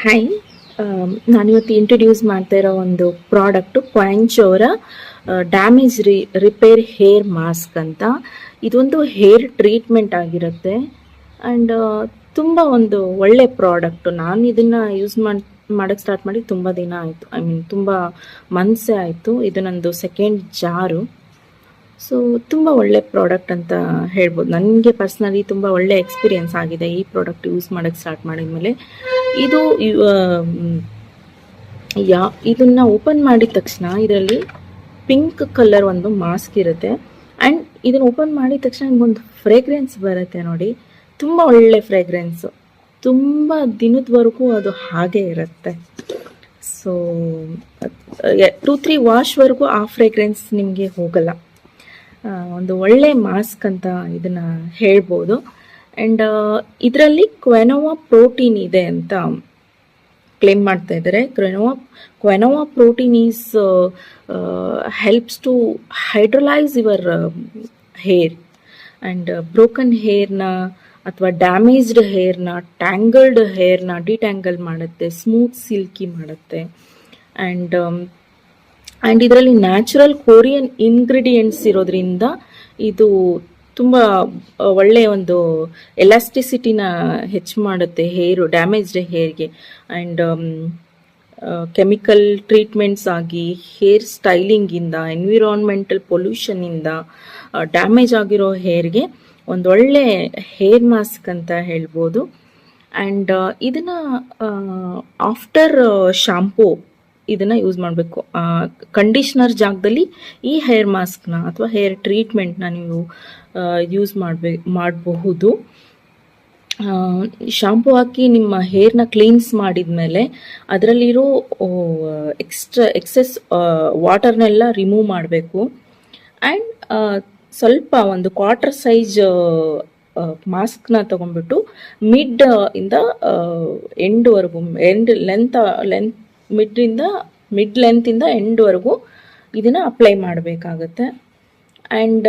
Hi, ನಾನಿವತ್ತು introduce ಮಾಡ್ತಾ ಇರೋ ಒಂದು ಪ್ರಾಡಕ್ಟು ಕ್ವಾಂಚ್ ಅವರ ಡ್ಯಾಮೇಜ್ ರಿಪೇರ್ ಹೇರ್ ಮಾಸ್ಕ್ ಅಂತ. ಇದೊಂದು ಹೇರ್ ಟ್ರೀಟ್ಮೆಂಟ್ ಆಗಿರುತ್ತೆ ಆ್ಯಂಡ್ ತುಂಬ ಒಂದು ಒಳ್ಳೆ ಪ್ರಾಡಕ್ಟು. ನಾನು ಇದನ್ನು ಯೂಸ್ ಮಾಡೋಕ್ಕೆ ಸ್ಟಾರ್ಟ್ ಮಾಡಿ ತುಂಬ ದಿನ ಆಯಿತು, ತುಂಬ ಮಂತ್ಸೇ ಆಯಿತು. ಇದು ನಂದು ಸೆಕೆಂಡ್ ಜಾರು. ಸೊ ತುಂಬ ಒಳ್ಳೆ ಪ್ರಾಡಕ್ಟ್ ಅಂತ ಹೇಳ್ಬೋದು. ನನಗೆ ಪರ್ಸ್ನಲಿ ತುಂಬ ಒಳ್ಳೆ ಎಕ್ಸ್ಪೀರಿಯೆನ್ಸ್ ಆಗಿದೆ ಈ ಪ್ರಾಡಕ್ಟ್ ಯೂಸ್ ಮಾಡೋಕ್ಕೆ ಸ್ಟಾರ್ಟ್ ಮಾಡಿದ್ಮೇಲೆ. ಇದು ಇದನ್ನು ಓಪನ್ ಮಾಡಿದ ತಕ್ಷಣ ಇದರಲ್ಲಿ ಪಿಂಕ್ ಕಲರ್ ಒಂದು ಮಾಸ್ಕ್ ಇರುತ್ತೆ ಆ್ಯಂಡ್ ಇದನ್ನು ಓಪನ್ ಮಾಡಿದ ತಕ್ಷಣ ನಿಮಗೊಂದು ಫ್ರೇಗ್ರೆನ್ಸ್ ಬರುತ್ತೆ ನೋಡಿ. ತುಂಬ ಒಳ್ಳೆ ಫ್ರೇಗ್ರೆನ್ಸು, ತುಂಬ ದಿನದವರೆಗೂ ಅದು ಹಾಗೆ ಇರುತ್ತೆ. ಸೊ 2-3 ವಾಶ್ವರೆಗೂ ಆ ಫ್ರೇಗ್ರೆನ್ಸ್ ನಿಮಗೆ ಹೋಗಲ್ಲ. ಒಂದು ಒಳ್ಳೆ ಮಾಸ್ಕ್ ಅಂತ ಇದನ್ನು ಹೇಳ್ಬೋದು. ಆ್ಯಂಡ್ ಇದರಲ್ಲಿ ಕ್ವೆನೋವಾ ಪ್ರೋಟೀನ್ ಇದೆ ಅಂತ ಕ್ಲೇಮ್ ಮಾಡ್ತಾ ಇದ್ದಾರೆ. Quinoa protein is helps to hydrolyse your hair and broken ಹೇರ್ನ ಅಥವಾ ಡ್ಯಾಮೇಜ್ಡ್ ಹೇರ್ನ, ಟ್ಯಾಂಗಲ್ಡ್ ಹೇರ್ನ ಡಿಟ್ಯಾಂಗಲ್ ಮಾಡುತ್ತೆ, ಸ್ಮೂತ್ ಸಿಲ್ಕಿ ಮಾಡುತ್ತೆ. ಆ್ಯಂಡ್ ಇದರಲ್ಲಿ ನ್ಯಾಚುರಲ್ ಕೊರಿಯನ್ ಇಂಗ್ರೀಡಿಯೆಂಟ್ಸ್ ಇರೋದ್ರಿಂದ ಇದು ತುಂಬ ಒಳ್ಳೆಯ ಒಂದು ಎಲಾಸ್ಟಿಸಿಟಿನ ಹೆಚ್ಚು ಮಾಡುತ್ತೆ ಹೇರು, ಡ್ಯಾಮೇಜ್ಡ್ ಹೇರ್ಗೆ. ಆ್ಯಂಡ್ ಕೆಮಿಕಲ್ ಟ್ರೀಟ್ಮೆಂಟ್ಸ್ ಆಗಿ, ಹೇರ್ ಸ್ಟೈಲಿಂಗಿಂದ, ಎನ್ವಿರಾನ್ಮೆಂಟಲ್ ಪೊಲ್ಯೂಷನ್ನಿಂದ ಡ್ಯಾಮೇಜ್ ಆಗಿರೋ ಹೇರ್ಗೆ ಒಂದೊಳ್ಳೆ ಹೇರ್ ಮಾಸ್ಕ್ ಅಂತ ಹೇಳ್ಬೋದು. ಆ್ಯಂಡ್ ಇದನ್ನು ಆಫ್ಟರ್ ಶಾಂಪೂ ಇದನ್ನು ಯೂಸ್ ಮಾಡಬೇಕು. ಕಂಡೀಷ್ನರ್ ಜಾಗದಲ್ಲಿ ಈ ಹೇರ್ ಮಾಸ್ಕ್ನ ಅಥವಾ ಹೇರ್ ಟ್ರೀಟ್ಮೆಂಟ್ನ ನೀವು ಯೂಸ್ ಮಾಡಬಹುದು. ಶಾಂಪೂ ಹಾಕಿ ನಿಮ್ಮ ಹೇರ್ನ ಕ್ಲೀನ್ಸ್ ಮಾಡಿದ ಮೇಲೆ ಅದರಲ್ಲಿರೋ ಎಕ್ಸೆಸ್ ವಾಟರ್ನೆಲ್ಲ ರಿಮೂವ್ ಮಾಡಬೇಕು. ಆ್ಯಂಡ್ ಸ್ವಲ್ಪ ಒಂದು ಕ್ವಾರ್ಟರ್ ಸೈಜ್ ಮಾಸ್ಕ್ನ ತೊಗೊಂಡ್ಬಿಟ್ಟು ಮಿಡ್ ಇಂದ ಎಂಡ್ವರೆಗೂ, ಮಿಡ್ ಲೆಂತಿಂದ ಎಂಡ್ವರೆಗೂ ಇದನ್ನು ಅಪ್ಲೈ ಮಾಡಬೇಕಾಗತ್ತೆ. ಆ್ಯಂಡ್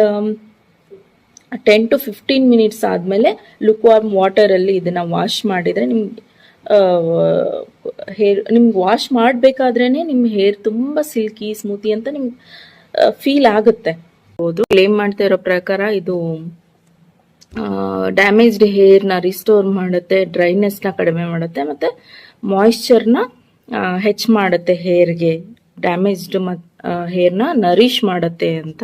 10 to 15 ಮಿನಿಟ್ಸ್ ಆದಮೇಲೆ ಲುಕ್ವಾರ್ಮ್ ವಾಟರಲ್ಲಿ ಇದನ್ನು ವಾಶ್ ಮಾಡಿದರೆ ನಿಮ್ಗೆ ವಾಶ್ ಮಾಡಬೇಕಾದ್ರೇ ನಿಮ್ಮ ಹೇರ್ ತುಂಬ ಸಿಲ್ಕಿ, ಸ್ಮೂತಿ ಅಂತ ನಿಮ್ಗೆ ಫೀಲ್ ಆಗುತ್ತೆ. ಕ್ಲೇಮ್ ಮಾಡ್ತಾ ಇರೋ ಪ್ರಕಾರ ಇದು ಡ್ಯಾಮೇಜ್ಡ್ ಹೇರ್ನ ರಿಸ್ಟೋರ್ ಮಾಡುತ್ತೆ, ಡ್ರೈನೆಸ್ನ ಕಡಿಮೆ ಮಾಡುತ್ತೆ, ಮತ್ತು ಮಾಯಿಶ್ಚರ್ನ ಹೆಚ್ಚು ಮಾಡುತ್ತೆ ಹೇರ್ಗೆ, ಡ್ಯಾಮೇಜ್ಡ್ ಹೇರ್ನ ನರಿಶ್ ಮಾಡುತ್ತೆ ಅಂತ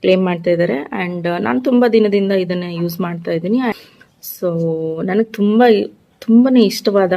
ಕ್ಲೇಮ್ ಮಾಡ್ತಾ ಇದ್ದಾರೆ. ಆ್ಯಂಡ್ ನಾನು ತುಂಬ ದಿನದಿಂದ ಇದನ್ನು ಯೂಸ್ ಮಾಡ್ತಾ ಇದ್ದೀನಿ. ಸೊ ನನಗೆ ತುಂಬಾ ಇಷ್ಟವಾದ